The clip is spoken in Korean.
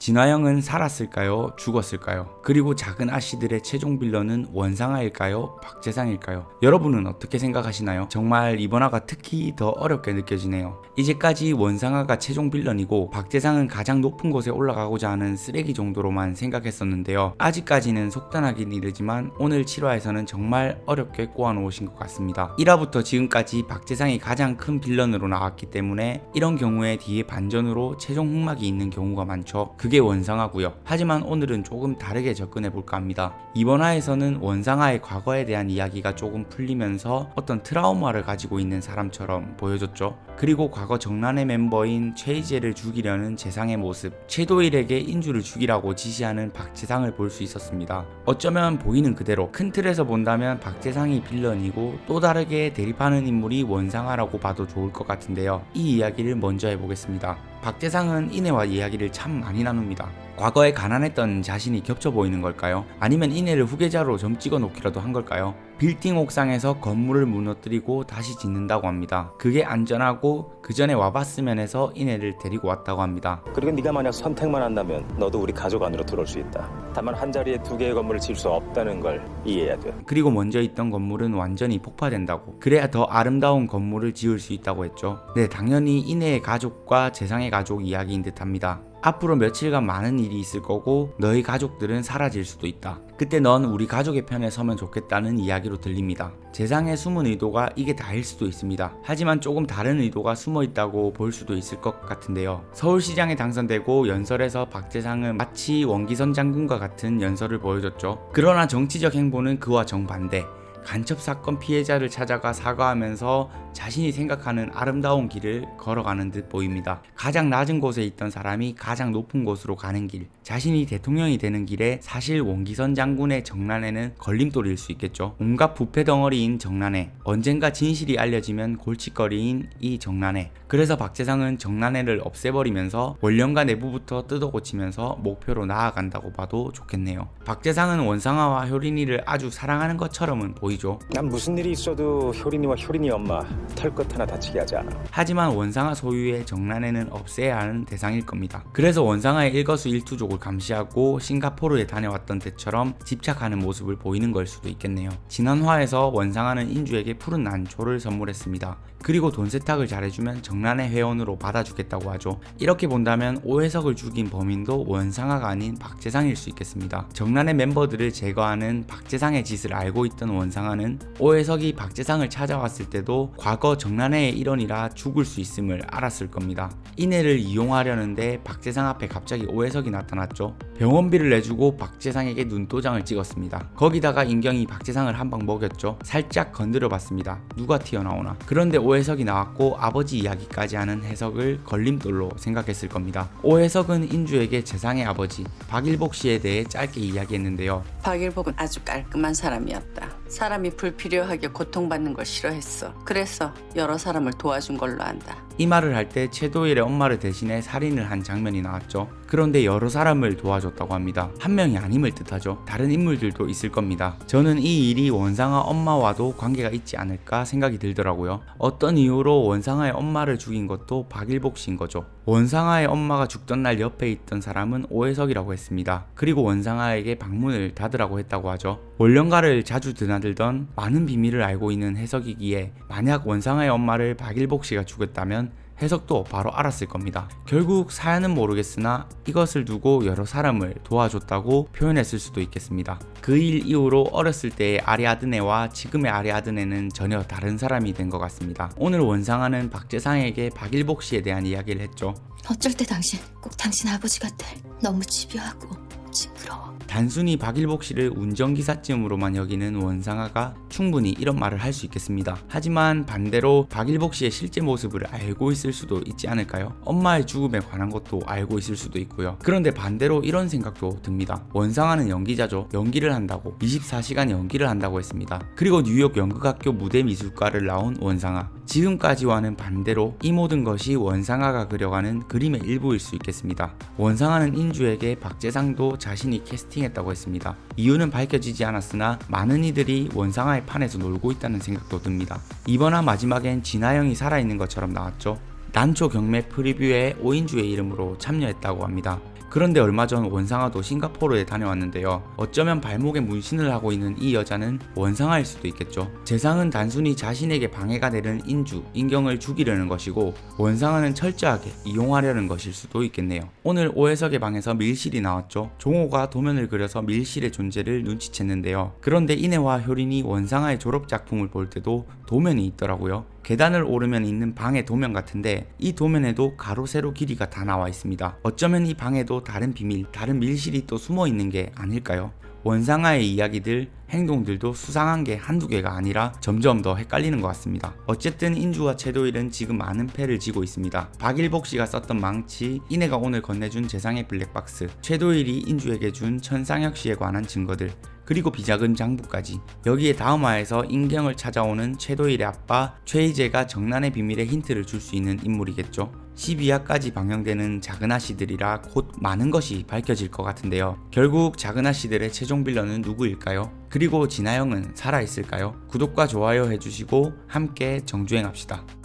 진화영은 살았을까요? 죽었을까요? 그리고 작은 아씨들의 최종 빌런은 원상아일까요? 박재상일까요? 여러분은 어떻게 생각하시나요? 정말 이번 화가 특히 더 어렵게 느껴지네요. 이제까지 원상아가 최종 빌런이고 박재상은 가장 높은 곳에 올라가고자 하는 쓰레기 정도로만 생각했었는데요. 아직까지는 속단하긴 이르지만 오늘 7화에서는 정말 어렵게 꼬아놓으신 것 같습니다. 1화부터 지금까지 박재상이 가장 큰 빌런으로 나왔기 때문에 이런 경우에 뒤에 반전으로 최종 흑막이 있는 경우가 많죠. 그게 원상아고요. 하지만 오늘은 조금 다르게 접근해볼까 합니다. 이번 화에서는 원상아의 과거에 대한 이야기가 조금 풀리면서 어떤 트라우마를 가지고 있는 사람처럼 보여줬죠. 그리고 과거 정난의 멤버인 최희재를 죽이려는 재상의 모습, 최도일에게 인주를 죽이라고 지시하는 박재상을 볼 수 있었습니다. 어쩌면 보이는 그대로 큰 틀에서 본다면 박재상이 빌런이고 또 다르게 대립하는 인물이 원상아라고 봐도 좋을 것 같은데요. 이 이야기를 먼저 해보겠습니다. 박재상은 이내와 이야기를 참 많이 나눕니다. 과거에 가난했던 자신이 겹쳐 보이는 걸까요? 아니면 이내를 후계자로 점 찍어 놓기라도 한 걸까요? 빌딩 옥상에서 건물을 무너뜨리고 다시 짓는다고 합니다. 그게 안전하고 그 전에 와봤으면 해서 이내를 데리고 왔다고 합니다. 그리고 네가 만약 선택만 한다면 너도 우리 가족 안으로 들어올 수 있다. 다만 한 자리에 2개의 건물을 지을 수 없다는 걸 이해해야 돼. 그리고 먼저 있던 건물은 완전히 폭파된다고. 그래야 더 아름다운 건물을 지을 수 있다고 했죠. 네, 당연히 이내의 가족과 재상의 가족 이야기인 듯합니다. 앞으로 며칠간 많은 일이 있을 거고 너희 가족들은 사라질 수도 있다. 그때 넌 우리 가족의 편에 서면 좋겠다는 이야기로 들립니다. 재상의 숨은 의도가 이게 다일 수도 있습니다. 하지만 조금 다른 의도가 숨어 있다고 볼 수도 있을 것 같은데요. 서울시장에 당선되고 연설에서 박재상은 마치 원기선 장군과 같은 연설을 보여줬죠. 그러나 정치적 행보는 그와 정반대. 간첩사건 피해자를 찾아가 사과하면서 자신이 생각하는 아름다운 길을 걸어가는 듯 보입니다. 가장 낮은 곳에 있던 사람이 가장 높은 곳으로 가는 길, 자신이 대통령이 되는 길에 사실 원기선 장군의 정난해는 걸림돌일 수 있겠죠. 온갖 부패 덩어리인 정난해, 언젠가 진실이 알려지면 골칫거리인 이 정난해. 그래서 박재상은 정난해를 없애버리면서 원령과 내부부터 뜯어고치면서 목표로 나아간다고 봐도 좋겠네요. 박재상은 원상아와 효린이를 아주 사랑하는 것처럼은 보이죠. 난 무슨 일이 있어도 효린이와 효린이 엄마 털끝 하나 다치게 하지 않아. 하지만 원상아 소유의 정난해는 없애야 하는 대상일 겁니다. 그래서 원상아의 일거수일투족을 감시하고 싱가포르에 다녀왔던 때처럼 집착하는 모습을 보이는 걸 수도 있겠네요. 지난 화에서 원상아는 인주에게 푸른 난초를 선물했습니다. 그리고 돈 세탁을 잘해주면 정난해 회원으로 받아주겠다고 하죠. 이렇게 본다면 오해석을 죽인 범인도 원상아가 아닌 박재상일 수 있겠습니다. 정난해 멤버들을 제거하는 박재상의 짓을 알고 있던 원상아는 오해석이 박재상을 찾아왔을 때도 과거 정난해의 일원이라 죽을 수 있음을 알았을 겁니다. 이내를 이용하려는데 박재상 앞에 갑자기 오해석이 나타났죠. 병원비를 내주고 박재상에게 눈도장을 찍었습니다. 거기다가 인경이 박재상을 한 방 먹였죠. 살짝 건드려 봤습니다. 누가 튀어나오나. 그런데 오해석이 나왔고 아버지 이야기까지 하는 해석을 걸림돌로 생각했을 겁니다. 오해석은 인주에게 재상의 아버지 박일복 씨에 대해 짧게 이야기했는데요. 박일복은 아주 깔끔한 사람이었다. 사람이 불필요하게 고통받는 걸 싫어했어. 그래서 여러 사람을 도와준 걸로 안다. 이 말을 할 때 최도일의 엄마를 대신해 살인을 한 장면이 나왔죠. 그런데 여러 사람을 도와줬다고 합니다. 한 명이 아님을 뜻하죠. 다른 인물들도 있을 겁니다. 저는 이 일이 원상아 엄마와도 관계가 있지 않을까 생각이 들더라고요. 어떤 이유로 원상아의 엄마를 죽인 것도 박일복 씨인 거죠. 원상아의 엄마가 죽던 날 옆에 있던 사람은 오해석이라고 했습니다. 그리고 원상아에게 방문을 닫으라고 했다고 하죠. 원령가를 자주 드나들던 많은 비밀을 알고 있는 해석이기에 만약 원상아의 엄마를 박일복 씨가 죽였다면 해석도 바로 알았을 겁니다. 결국 사연은 모르겠으나 이것을 두고 여러 사람을 도와줬다고 표현했을 수도 있겠습니다. 그 일 이후로 어렸을 때의 아리아드네와 지금의 아리아드네는 전혀 다른 사람이 된 것 같습니다. 오늘 원상아는 박재상에게 박일복 씨에 대한 이야기를 했죠. 어쩔 때 당신 꼭 당신 아버지 같아. 너무 집요하고 징그러워. 단순히 박일복 씨를 운전기사쯤으로만 여기는 원상아가 충분히 이런 말을 할 수 있겠습니다. 하지만 반대로 박일복 씨의 실제 모습을 알고 있을 수도 있지 않을까요? 엄마의 죽음에 관한 것도 알고 있을 수도 있고요. 그런데 반대로 이런 생각도 듭니다. 원상아는 연기자죠. 연기를 한다고 24시간 연기를 한다고 했습니다. 그리고 뉴욕 연극학교 무대미술과를 나온 원상아. 지금까지와는 반대로 이 모든 것이 원상아가 그려가는 그림의 일부일 수 있겠습니다. 원상아는 인주에게 박재상도 자신이 캐스팅했다고 했습니다. 이유는 밝혀지지 않았으나 많은 이들이 원상아의 판에서 놀고 있다는 생각도 듭니다. 이번 화 마지막엔 진아영이 살아있는 것처럼 나왔죠. 난초 경매 프리뷰에 오인주의 이름으로 참여했다고 합니다. 그런데 얼마 전 원상아도 싱가포르에 다녀왔는데요. 어쩌면 발목에 문신을 하고 있는 이 여자는 원상아일 수도 있겠죠. 재상은 단순히 자신에게 방해가 되는 인주, 인경을 죽이려는 것이고 원상아는 철저하게 이용하려는 것일 수도 있겠네요. 오늘 오해석의 방에서 밀실이 나왔죠. 종호가 도면을 그려서 밀실의 존재를 눈치챘는데요. 그런데 인혜와 효린이 원상아의 졸업작품을 볼 때도 도면이 있더라고요. 계단을 오르면 있는 방의 도면 같은데 이 도면에도 가로 세로 길이가 다 나와 있습니다. 어쩌면 이 방에도 다른 비밀, 다른 밀실이 또 숨어 있는 게 아닐까요? 원상아의 이야기들, 행동들도 수상한 게 한두 개가 아니라 점점 더 헷갈리는 것 같습니다. 어쨌든 인주와 최도일은 지금 많은 패를 지고 있습니다. 박일복 씨가 썼던 망치, 인혜가 오늘 건네준 재상의 블랙박스, 최도일이 인주에게 준 천상혁 씨에 관한 증거들, 그리고 비자금 장부까지. 여기에 다음 화에서 인경을 찾아오는 최도일의 아빠 최희재가 정난의 비밀에 힌트를 줄 수 있는 인물이겠죠. 12화까지 방영되는 작은 아씨들이라 곧 많은 것이 밝혀질 것 같은데요. 결국 작은 아씨들의 최종 빌런은 누구일까요? 그리고 진아영은 살아있을까요? 구독과 좋아요 해주시고 함께 정주행합시다.